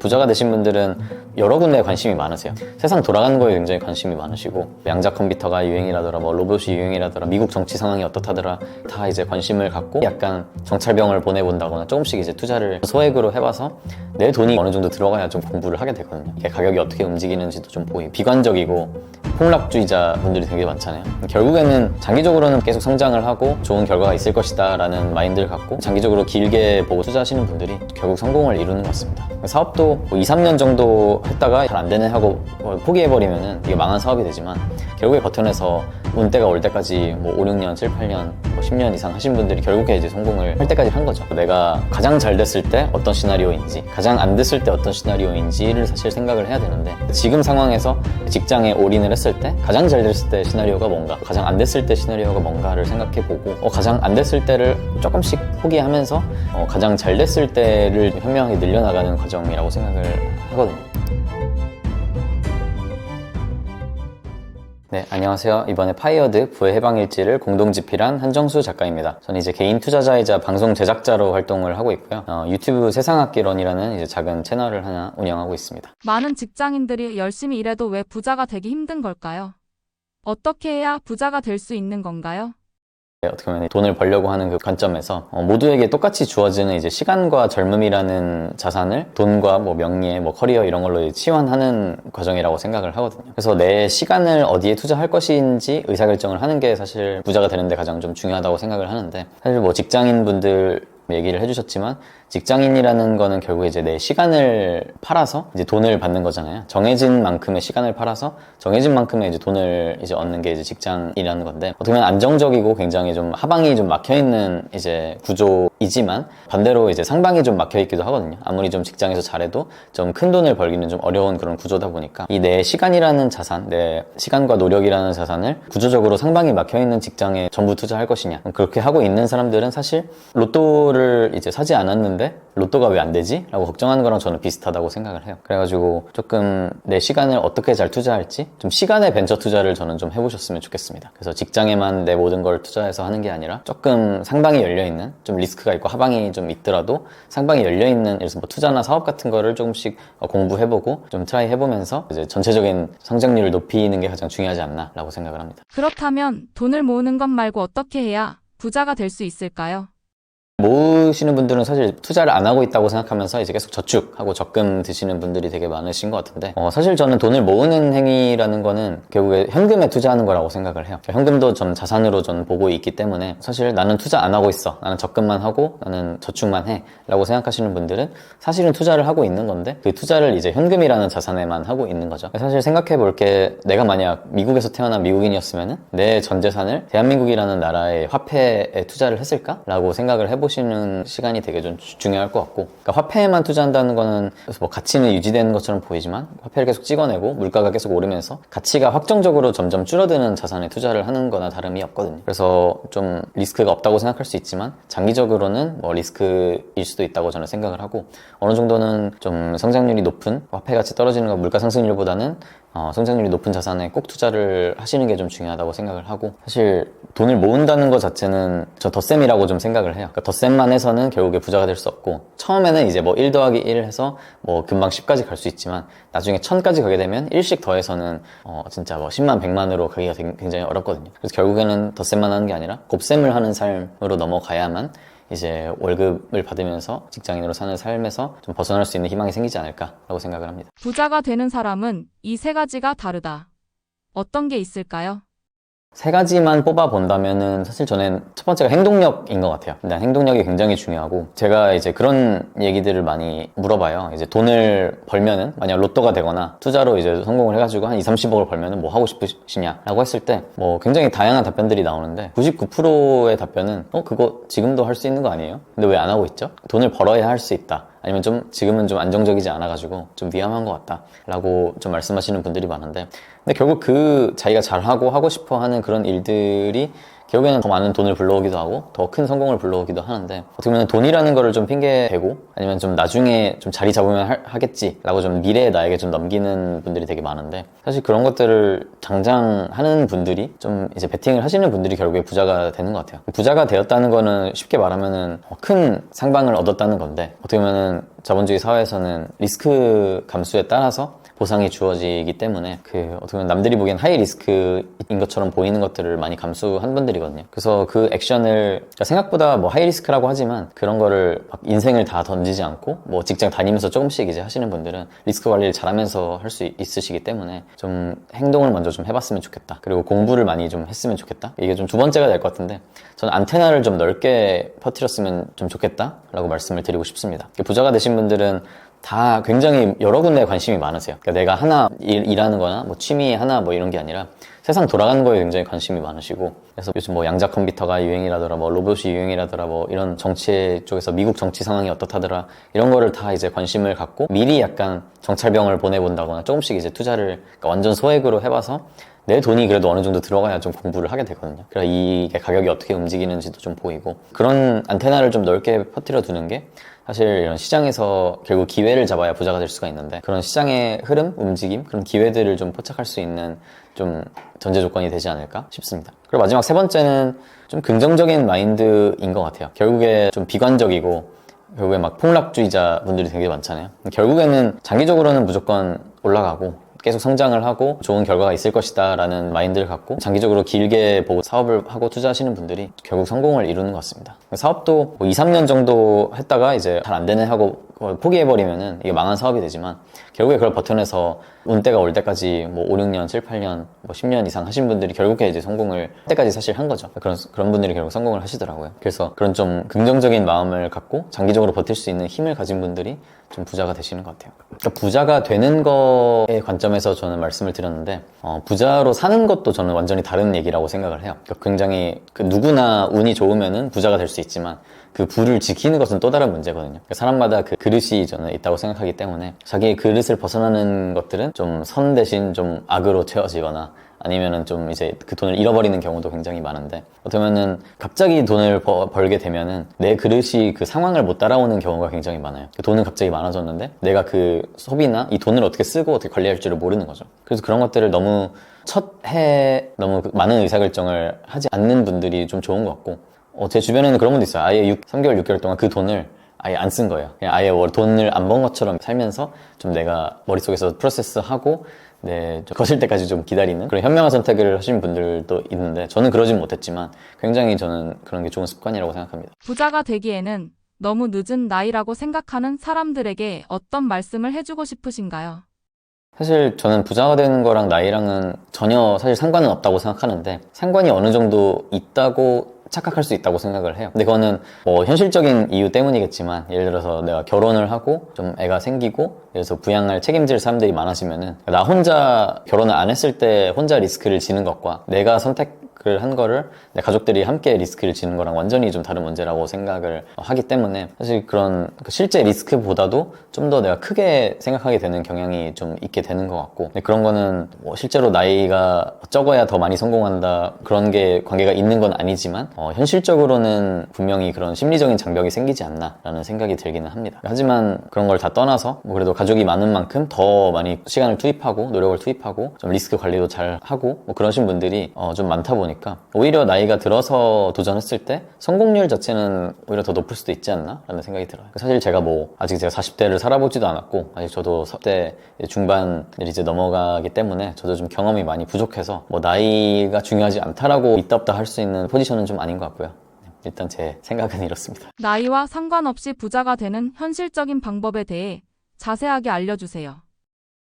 부자가 되신 분들은 여러 군데에 관심이 많으세요. 세상 돌아가는 거에 굉장히 관심이 많으시고, 양자 컴퓨터가 유행이라더라, 뭐 로봇이 유행이라더라, 미국 정치 상황이 어떻다더라, 다 이제 관심을 갖고 약간 정찰병을 보내본다거나 조금씩 이제 투자를 소액으로 해봐서 내 돈이 어느 정도 들어가야 좀 공부를 하게 되거든요. 이게 가격이 어떻게 움직이는지도 좀 보이고, 비관적이고 폭락주의자 분들이 되게 많잖아요. 결국에는 장기적으로는 계속 성장을 하고 좋은 결과가 있을 것이다 라는 마인드를 갖고 장기적으로 길게 보고 투자하시는 분들이 결국 성공을 이루는 것 같습니다. 사업도 뭐 2, 3년 정도 했다가 잘 안 되네 하고 포기해버리면은 이게 망한 사업이 되지만, 결국에 버텨내서 운때가 올 때까지 뭐 5, 6년, 7, 8년, 뭐 10년 이상 하신 분들이 결국에 이제 성공을 할 때까지 한 거죠. 내가 가장 잘 됐을 때 어떤 시나리오인지, 가장 안 됐을 때 어떤 시나리오인지를 사실 생각을 해야 되는데, 지금 상황에서 직장에 올인을 했을 때 가장 잘 됐을 때 시나리오가 뭔가, 가장 안 됐을 때 시나리오가 뭔가를 생각해보고, 가장 안 됐을 때를 조금씩 포기하면서 가장 잘 됐을 때를 현명하게 늘려나가는 과정이라고 생각을 하거든요. 네, 안녕하세요. 이번에 파이어드 부의 해방일지를 공동 집필한 한정수 작가입니다. 저는 이제 개인 투자자이자 방송 제작자로 활동을 하고 있고요. 유튜브 세상학개론이라는 이제 작은 채널을 하나 운영하고 있습니다. 많은 직장인들이 열심히 일해도 왜 부자가 되기 힘든 걸까요? 어떻게 해야 부자가 될 수 있는 건가요? 어떻게 보면 돈을 벌려고 하는 그 관점에서 모두에게 똑같이 주어지는 이제 시간과 젊음이라는 자산을 돈과 뭐 명예, 뭐 커리어 이런 걸로 치환하는 과정이라고 생각을 하거든요. 그래서 내 시간을 어디에 투자할 것인지 의사결정을 하는 게 사실 부자가 되는데 가장 좀 중요하다고 생각을 하는데, 사실 뭐 직장인분들 얘기를 해주셨지만, 직장인이라는 거는 결국에 이제 내 시간을 팔아서 이제 돈을 받는 거잖아요. 정해진 만큼의 시간을 팔아서 정해진 만큼의 이제 돈을 이제 얻는 게 이제 직장이라는 건데, 어떻게 보면 안정적이고 굉장히 좀 하방이 좀 막혀있는 이제 구조이지만, 반대로 이제 상방이 좀 막혀있기도 하거든요. 아무리 좀 직장에서 잘해도 좀 큰 돈을 벌기는 좀 어려운 그런 구조다 보니까, 이 내 시간이라는 자산, 내 시간과 노력이라는 자산을 구조적으로 상방이 막혀있는 직장에 전부 투자할 것이냐, 그렇게 하고 있는 사람들은 사실 로또를 이제 사지 않았는데 로또가 왜 안 되지? 라고 걱정하는 거랑 저는 비슷하다고 생각을 해요. 그래가지고 조금 내 시간을 어떻게 잘 투자할지, 좀 시간의 벤처 투자를 저는 좀 해보셨으면 좋겠습니다. 그래서 직장에만 내 모든 걸 투자해서 하는 게 아니라 조금 상방이 열려있는, 좀 리스크가 있고 하방이 좀 있더라도 상방이 열려있는, 예를 들어서 뭐 투자나 사업 같은 거를 조금씩 공부해보고 좀 트라이 해보면서 이제 전체적인 성장률을 높이는 게 가장 중요하지 않나 라고 생각을 합니다. 그렇다면 돈을 모으는 것 말고 어떻게 해야 부자가 될 수 있을까요? 모으시는 분들은 사실 투자를 안 하고 있다고 생각하면서 이제 계속 저축하고 적금 드시는 분들이 되게 많으신 것 같은데, 사실 저는 돈을 모으는 행위라는 거는 결국에 현금에 투자하는 거라고 생각을 해요. 현금도 저는 자산으로 저는 보고 있기 때문에, 사실 나는 투자 안 하고 있어, 나는 적금만 하고 나는 저축만 해 라고 생각하시는 분들은 사실은 투자를 하고 있는 건데, 그 투자를 이제 현금이라는 자산에만 하고 있는 거죠. 사실 생각해 볼 게, 내가 만약 미국에서 태어난 미국인이었으면 내 전 재산을 대한민국이라는 나라의 화폐에 투자를 했을까? 라고 생각을 해보시는 시간이 되게 좀 중요할 것 같고, 그러니까 화폐에만 투자한다는 거는 뭐 가치는 유지되는 것처럼 보이지만, 화폐를 계속 찍어내고 물가가 계속 오르면서 가치가 확정적으로 점점 줄어드는 자산에 투자를 하는 거나 다름이 없거든요. 그래서 좀 리스크가 없다고 생각할 수 있지만, 장기적으로는 뭐 리스크일 수도 있다고 저는 생각을 하고, 어느 정도는 좀 성장률이 높은, 화폐 가치 떨어지는 거 물가 상승률보다는 성장률이 높은 자산에 꼭 투자를 하시는 게 좀 중요하다고 생각을 하고, 사실 돈을 모은다는 것 자체는 저 덧셈이라고 좀 생각을 해요. 그러니까 덧셈만 해서는 결국에 부자가 될 수 없고, 처음에는 이제 뭐 1 더하기 1 해서 뭐 금방 10까지 갈 수 있지만, 나중에 1000까지 가게 되면 1씩 더해서는 진짜 뭐 10만 100만으로 가기가 굉장히 어렵거든요. 그래서 결국에는 덧셈만 하는 게 아니라 곱셈을 하는 삶으로 넘어가야만 이제 월급을 받으면서 직장인으로 사는 삶에서 좀 벗어날 수 있는 희망이 생기지 않을까라고 생각을 합니다. 부자가 되는 사람은 이 세 가지가 다르다. 어떤 게 있을까요? 세 가지만 뽑아본다면은 사실 저는 첫 번째가 행동력인 것 같아요. 일단 행동력이 굉장히 중요하고, 제가 이제 그런 얘기들을 많이 물어봐요. 이제 돈을 벌면은, 만약 로또가 되거나 투자로 이제 성공을 해가지고 한 2, 30억을 벌면은 뭐 하고 싶으시냐라고 했을 때 뭐 굉장히 다양한 답변들이 나오는데, 99%의 답변은 그거 지금도 할 수 있는 거 아니에요? 근데 왜 안 하고 있죠? 돈을 벌어야 할 수 있다. 아니면 좀 지금은 좀 안정적이지 않아가지고 좀 위험한 것 같다 라고 좀 말씀하시는 분들이 많은데, 근데 결국 그 자기가 잘하고 하고 싶어 하는 그런 일들이 결국에는 더 많은 돈을 불러오기도 하고 더 큰 성공을 불러오기도 하는데, 어떻게 보면 돈이라는 거를 좀 핑계 대고 아니면 좀 나중에 좀 자리 잡으면 하겠지라고 좀 미래의 나에게 좀 넘기는 분들이 되게 많은데, 사실 그런 것들을 당장 하는 분들이 좀 이제 베팅을 하시는 분들이 결국에 부자가 되는 것 같아요. 부자가 되었다는 거는 쉽게 말하면은 큰 상방을 얻었다는 건데, 어떻게 보면은 자본주의 사회에서는 리스크 감수에 따라서 보상이 주어지기 때문에 어떻게 보면 남들이 보기엔 하이 리스크인 것처럼 보이는 것들을 많이 감수한 분들이거든요. 그래서 그 액션을 그러니까 생각보다 뭐 하이 리스크라고 하지만 그런 거를 막 인생을 다 던지지 않고 뭐 직장 다니면서 조금씩 이제 하시는 분들은 리스크 관리를 잘하면서 할 수 있으시기 때문에 좀 행동을 먼저 좀 해봤으면 좋겠다. 그리고 공부를 많이 좀 했으면 좋겠다. 이게 좀 두 번째가 될 것 같은데, 저는 안테나를 좀 넓게 퍼뜨렸으면 좀 좋겠다라고 말씀을 드리고 싶습니다. 부자가 되신 분들은 다 굉장히 여러 군데에 관심이 많으세요. 그러니까 내가 하나 일하는 거나 뭐 취미 하나 뭐 이런 게 아니라 세상 돌아가는 거에 굉장히 관심이 많으시고, 그래서 요즘 뭐 양자 컴퓨터가 유행이라더라, 뭐 로봇이 유행이라더라, 뭐 이런 정치 쪽에서 미국 정치 상황이 어떻다더라, 이런 거를 다 이제 관심을 갖고 미리 약간 정찰병을 보내본다거나 조금씩 이제 투자를 그러니까 완전 소액으로 해봐서 내 돈이 그래도 어느 정도 들어가야 좀 공부를 하게 되거든요. 그래서 이게 가격이 어떻게 움직이는지도 좀 보이고, 그런 안테나를 좀 넓게 퍼뜨려 두는 게 사실 이런 시장에서 결국 기회를 잡아야 부자가 될 수가 있는데, 그런 시장의 흐름, 움직임, 그런 기회들을 좀 포착할 수 있는 좀 전제 조건이 되지 않을까 싶습니다. 그리고 마지막 세 번째는 좀 긍정적인 마인드인 것 같아요. 결국에 좀 비관적이고 결국에 막 폭락주의자 분들이 되게 많잖아요. 결국에는 장기적으로는 무조건 올라가고 계속 성장을 하고 좋은 결과가 있을 것이다 라는 마인드를 갖고 장기적으로 길게 보고 사업을 하고 투자하시는 분들이 결국 성공을 이루는 것 같습니다. 사업도 뭐 2, 3년 정도 했다가 이제 잘 안 되네 하고 포기해버리면은 이게 망한 사업이 되지만, 결국에 그걸 버텨내서 운때가 올 때까지 뭐 5, 6년, 7, 8년, 뭐 10년 이상 하신 분들이 결국에 이제 성공을 할 때까지 사실 한 거죠. 그런 분들이 결국 성공을 하시더라고요. 그래서 그런 좀 긍정적인 마음을 갖고 장기적으로 버틸 수 있는 힘을 가진 분들이 좀 부자가 되시는 것 같아요. 그러니까 부자가 되는 거의 관점에서 저는 말씀을 드렸는데, 부자로 사는 것도 저는 완전히 다른 얘기라고 생각을 해요. 그러니까 굉장히 누구나 운이 좋으면은 부자가 될 수 있지만 그 부를 지키는 것은 또 다른 문제거든요. 그러니까 사람마다 그 그릇이 저는 있다고 생각하기 때문에, 자기의 그릇을 벗어나는 것들은 좀 선 대신 좀 악으로 채워지거나 아니면은 좀 이제 그 돈을 잃어버리는 경우도 굉장히 많은데, 어쩌면은 갑자기 돈을 벌게 되면은 내 그릇이 그 상황을 못 따라오는 경우가 굉장히 많아요. 그 돈은 갑자기 많아졌는데 내가 그 소비나 이 돈을 어떻게 쓰고 어떻게 관리할 줄을 모르는 거죠. 그래서 그런 것들을 너무 첫 해 너무 많은 의사결정을 하지 않는 분들이 좀 좋은 것 같고, 제 주변에는 그런 분도 있어요. 아예 3개월, 6개월 동안 그 돈을 아예 안 쓴 거예요. 그냥 아예 돈을 안 번 것처럼 살면서 좀 내가 머릿속에서 프로세스하고 좀 거실 때까지 좀 기다리는 그런 현명한 선택을 하신 분들도 있는데, 저는 그러진 못했지만 굉장히 저는 그런 게 좋은 습관이라고 생각합니다. 부자가 되기에는 너무 늦은 나이라고 생각하는 사람들에게 어떤 말씀을 해주고 싶으신가요? 사실 저는 부자가 되는 거랑 나이랑은 전혀 사실 상관은 없다고 생각하는데, 상관이 어느 정도 있다고 착각할 수 있다고 생각을 해요. 근데 그거는 뭐 현실적인 이유 때문이겠지만, 예를 들어서 내가 결혼을 하고 좀 애가 생기고 그래서 부양할 책임질 사람들이 많아지면은, 나 혼자 결혼을 안 했을 때 혼자 리스크를 지는 것과 내가 선택을 한 거를 내 가족들이 함께 리스크를 지는 거랑 완전히 좀 다른 문제라고 생각을 하기 때문에, 사실 그런 실제 리스크보다도 좀 더 내가 크게 생각하게 되는 경향이 좀 있게 되는 것 같고, 근데 그런 거는 뭐 실제로 나이가 적어야 더 많이 성공한다 그런 게 관계가 있는 건 아니지만, 현실적으로는 분명히 그런 심리적인 장벽이 생기지 않나 라는 생각이 들기는 합니다. 하지만 그런 걸 다 떠나서 뭐 그래도 가족이 많은 만큼 더 많이 시간을 투입하고 노력을 투입하고 좀 리스크 관리도 잘 하고 뭐 그러신 분들이 좀 많다 보니까, 오히려 나이가 들어서 도전했을 때 성공률 자체는 오히려 더 높을 수도 있지 않나 라는 생각이 들어요. 사실 제가 뭐 아직 제가 40대를 살아보지도 않았고, 아직 저도 30대 중반을 이제 넘어가기 때문에 저도 좀 경험이 많이 부족해서 뭐 나이가 중요하지 않다라고 있다 없다 할 수 있는 포지션은 좀 아닌 것 같고요. 일단 제 생각은 이렇습니다. 나이와 상관없이 부자가 되는 현실적인 방법에 대해 자세하게 알려주세요.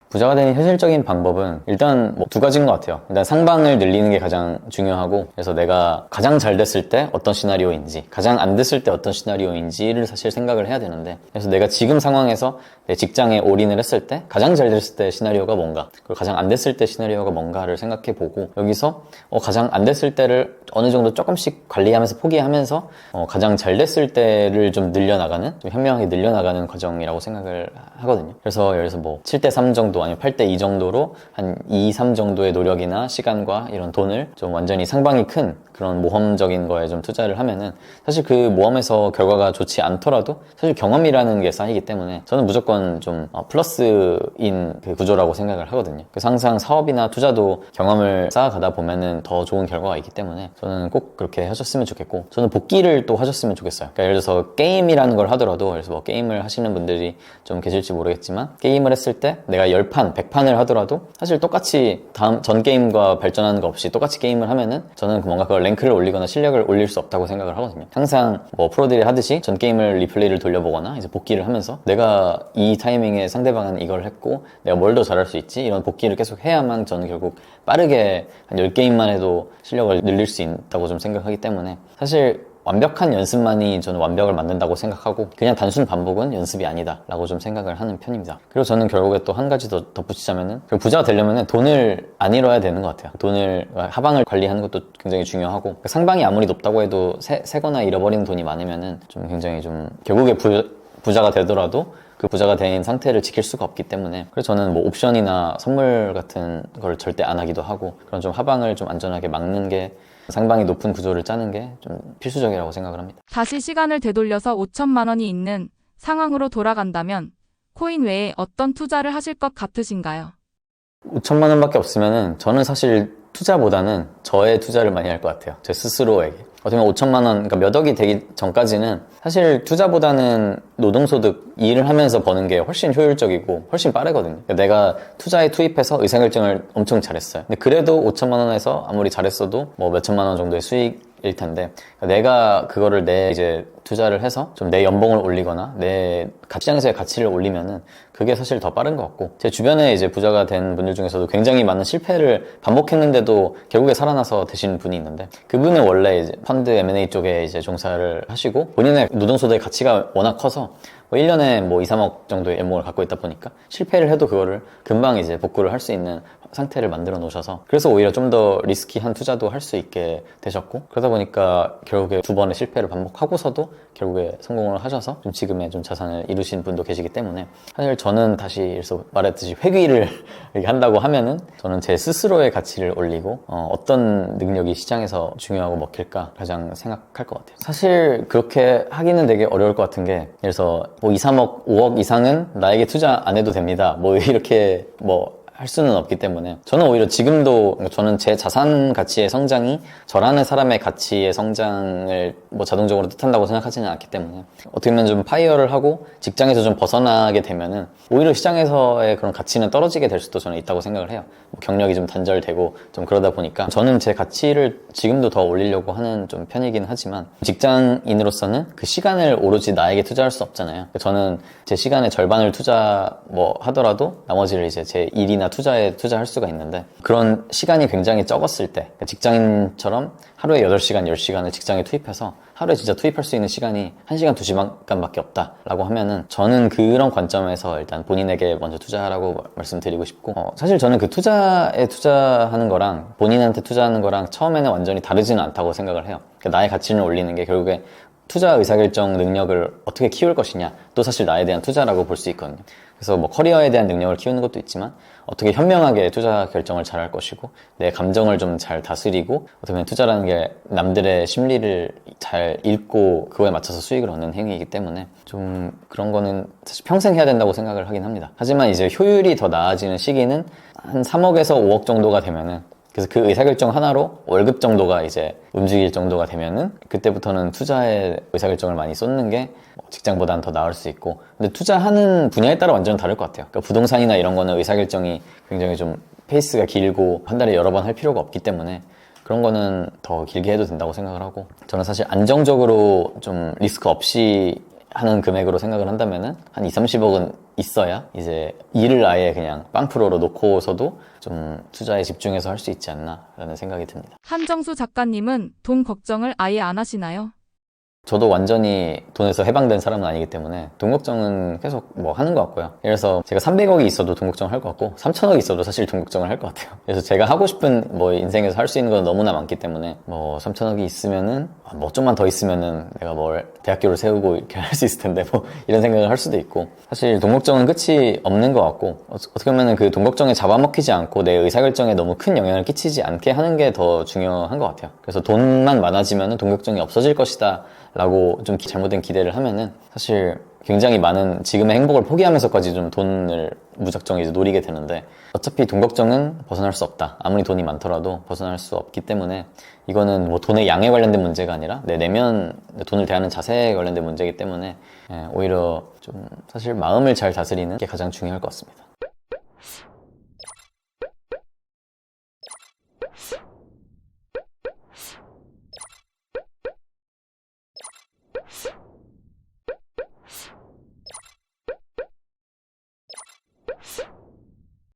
부자가 되는 현실적인 방법은 일단 뭐 두 가지인 것 같아요. 일단 상방을 늘리는 게 가장 중요하고, 그래서 내가 가장 잘 됐을 때 어떤 시나리오인지, 가장 안 됐을 때 어떤 시나리오인지를 사실 생각을 해야 되는데, 그래서 내가 지금 상황에서 내 직장에 올인을 했을 때 가장 잘 됐을 때 시나리오가 뭔가, 그리고 가장 안 됐을 때 시나리오가 뭔가를 생각해 보고, 여기서 가장 안 됐을 때를 어느 정도 조금씩 관리하면서 포기하면서 가장 잘 됐을 때를 좀 늘려나가는, 좀 현명하게 늘려나가는 과정이라고 생각을 하거든요. 그래서 예를 들어서 뭐 7대3 정도 아니면 8대 2 정도로 한 2, 3 정도의 노력이나 시간과 이런 돈을 좀 완전히 상방이 큰 그런 모험적인 거에 좀 투자를 하면은 사실 그 모험에서 결과가 좋지 않더라도 사실 경험이라는 게 쌓이기 때문에 저는 무조건 좀 플러스인 그 구조라고 생각을 하거든요. 그래서 항상 사업이나 투자도 경험을 쌓아가다 보면은 더 좋은 결과가 있기 때문에 저는 꼭 그렇게 하셨으면 좋겠고, 저는 복귀를 또 하셨으면 좋겠어요. 그러니까 예를 들어서 게임이라는 걸 하더라도, 그래서 뭐 게임을 하시는 분들이 좀 계실지 모르겠지만 게임을 했을 때 내가 10판, 100판을 하더라도 사실 똑같이 전 게임과 발전하는 거 없이 똑같이 게임을 하면은 저는 뭔가 그걸 랭크를 올리거나 실력을 올릴 수 없다고 생각을 하거든요. 항상 뭐 프로들이 하듯이 전 게임을 리플레이를 돌려보거나 이제 복귀를 하면서 내가 이 타이밍에 상대방은 이걸 했고 내가 뭘 더 잘할 수 있지? 이런 복귀를 계속 해야만 저는 결국 빠르게 한 10게임만 해도 실력을 늘릴 수 있다고 좀 생각하기 때문에 사실 완벽한 연습만이 저는 완벽을 만든다고 생각하고 그냥 단순 반복은 연습이 아니다 라고 좀 생각을 하는 편입니다. 그리고 저는 결국에 또 한 가지 더 덧붙이자면은 부자가 되려면은 돈을 안 잃어야 되는 것 같아요. 돈을, 하방을 관리하는 것도 굉장히 중요하고, 상방이 아무리 높다고 해도 새거나 잃어버리는 돈이 많으면은 좀 굉장히 좀 결국에 부자가 되더라도 그 부자가 된 상태를 지킬 수가 없기 때문에, 그래서 저는 뭐 옵션이나 선물 같은 걸 절대 안 하기도 하고 그런 좀 하방을 좀 안전하게 막는 게, 상방이 높은 구조를 짜는 게 좀 필수적이라고 생각을 합니다. 다시 시간을 되돌려서 5천만 원이 있는 상황으로 돌아간다면 코인 외에 어떤 투자를 하실 것 같으신가요? 5천만 원밖에 없으면은 저는 사실 투자보다는 저의 투자를 많이 할 것 같아요. 제 스스로에게. 어떻게 보면 5천만 원, 그러니까 몇 억이 되기 전까지는 사실 투자보다는 노동소득 일을 하면서 버는 게 훨씬 효율적이고 훨씬 빠르거든요. 그러니까 내가 투자에 투입해서 의사결정을 엄청 잘했어요. 근데 그래도 5천만 원에서 아무리 잘했어도 뭐 몇천만 원 정도의 수익일 텐데, 그러니까 내가 그거를 내 이제 투자를 해서 좀 내 연봉을 올리거나 내 시장에서의 가치를 올리면은 그게 사실 더 빠른 것 같고, 제 주변에 이제 부자가 된 분들 중에서도 굉장히 많은 실패를 반복했는데도 결국에 살아나서 되신 분이 있는데, 그분은 원래 이제 펀드 M&A 쪽에 이제 종사를 하시고 본인의 노동소득의 가치가 워낙 커서 뭐 1년에 뭐 2, 3억 정도의 연봉을 갖고 있다 보니까 실패를 해도 그거를 금방 이제 복구를 할 수 있는 상태를 만들어 놓으셔서, 그래서 오히려 좀 더 리스키한 투자도 할 수 있게 되셨고, 그러다 보니까 결국에 2번의 실패를 반복하고서도 결국에 성공을 하셔서 좀 지금의 좀 자산을 이루신 분도 계시기 때문에, 사실 저는 다시 그래서 말했듯이 회귀를 이렇게 한다고 하면은 저는 제 스스로의 가치를 올리고 어떤 능력이 시장에서 중요하고 먹힐까 가장 생각할 것 같아요. 사실 그렇게 하기는 되게 어려울 것 같은 게, 그래서 뭐 2, 3억, 5억 이상은 나에게 투자 안 해도 됩니다, 뭐 이렇게 뭐 할 수는 없기 때문에, 저는 오히려 지금도, 저는 제 자산 가치의 성장이 저라는 사람의 가치의 성장을 뭐 자동적으로 뜻한다고 생각하지는 않기 때문에, 어떻게 보면 좀 파이어를 하고 직장에서 좀 벗어나게 되면은 오히려 시장에서의 그런 가치는 떨어지게 될 수도 저는 있다고 생각을 해요. 뭐 경력이 좀 단절되고 좀 그러다 보니까 저는 제 가치를 지금도 더 올리려고 하는 좀 편이긴 하지만, 직장인으로서는 그 시간을 오로지 나에게 투자할 수 없잖아요. 저는 제 시간의 절반을 투자 뭐 하더라도 나머지를 이제 제 일이나 투자에 투자할 수가 있는데, 그런 시간이 굉장히 적었을 때, 직장인처럼 하루에 8시간, 10시간을 직장에 투입해서 하루에 진짜 투입할 수 있는 시간이 1시간, 2시간밖에 없다라고 하면은 저는 그런 관점에서 일단 본인에게 먼저 투자하라고 말씀드리고 싶고, 사실 저는 그 투자에 투자하는 거랑 본인한테 투자하는 거랑 처음에는 완전히 다르지는 않다고 생각을 해요. 그러니까 나의 가치를 올리는 게 결국에 투자 의사결정 능력을 어떻게 키울 것이냐, 또 사실 나에 대한 투자라고 볼 수 있거든요. 그래서 뭐 커리어에 대한 능력을 키우는 것도 있지만, 어떻게 현명하게 투자 결정을 잘 할 것이고, 내 감정을 좀 잘 다스리고, 어떻게 보면 투자라는 게 남들의 심리를 잘 읽고 그거에 맞춰서 수익을 얻는 행위이기 때문에 좀 그런 거는 사실 평생 해야 된다고 생각을 하긴 합니다. 하지만 이제 효율이 더 나아지는 시기는 한 3억에서 5억 정도가 되면은, 그래서 그 의사결정 하나로 월급 정도가 이제 움직일 정도가 되면은 그때부터는 투자에 의사결정을 많이 쏟는 게 직장보다는 더 나을 수 있고, 근데 투자하는 분야에 따라 완전 다를 것 같아요. 그러니까 부동산이나 이런 거는 의사결정이 굉장히 좀 페이스가 길고 한 달에 여러 번 할 필요가 없기 때문에 그런 거는 더 길게 해도 된다고 생각을 하고, 저는 사실 안정적으로 좀 리스크 없이 하는 금액으로 생각을 한다면은 한 2, 30억은 있어야 이제 일을 아예 그냥 빵프로로 놓고서도 좀 투자에 집중해서 할 수 있지 않나 라는 생각이 듭니다. 한정수 작가님은 돈 걱정을 아예 안 하시나요? 저도 완전히 돈에서 해방된 사람은 아니기 때문에 돈 걱정은 계속 뭐 하는 것 같고요. 그래서 제가 300억이 있어도 돈 걱정을 할 것 같고 3천억이 있어도 사실 돈 걱정을 할 것 같아요. 그래서 제가 하고 싶은 뭐 인생에서 할 수 있는 건 너무나 많기 때문에 뭐 3천억이 있으면은 뭐 좀만 더 있으면은 내가 뭘 대학교를 세우고 이렇게 할 수 있을 텐데 뭐 이런 생각을 할 수도 있고, 사실 돈 걱정은 끝이 없는 것 같고, 어떻게 보면은 그 돈 걱정에 잡아먹히지 않고 내 의사결정에 너무 큰 영향을 끼치지 않게 하는 게 더 중요한 것 같아요. 그래서 돈만 많아지면은 돈 걱정이 없어질 것이다 라고 좀 잘못된 기대를 하면은 사실 굉장히 많은 지금의 행복을 포기하면서까지 좀 돈을 무작정 이제 노리게 되는데, 어차피 돈 걱정은 벗어날 수 없다. 아무리 돈이 많더라도 벗어날 수 없기 때문에 이거는 뭐 돈의 양에 관련된 문제가 아니라 내 내면, 돈을 대하는 자세에 관련된 문제이기 때문에 오히려 좀 사실 마음을 잘 다스리는 게 가장 중요할 것 같습니다.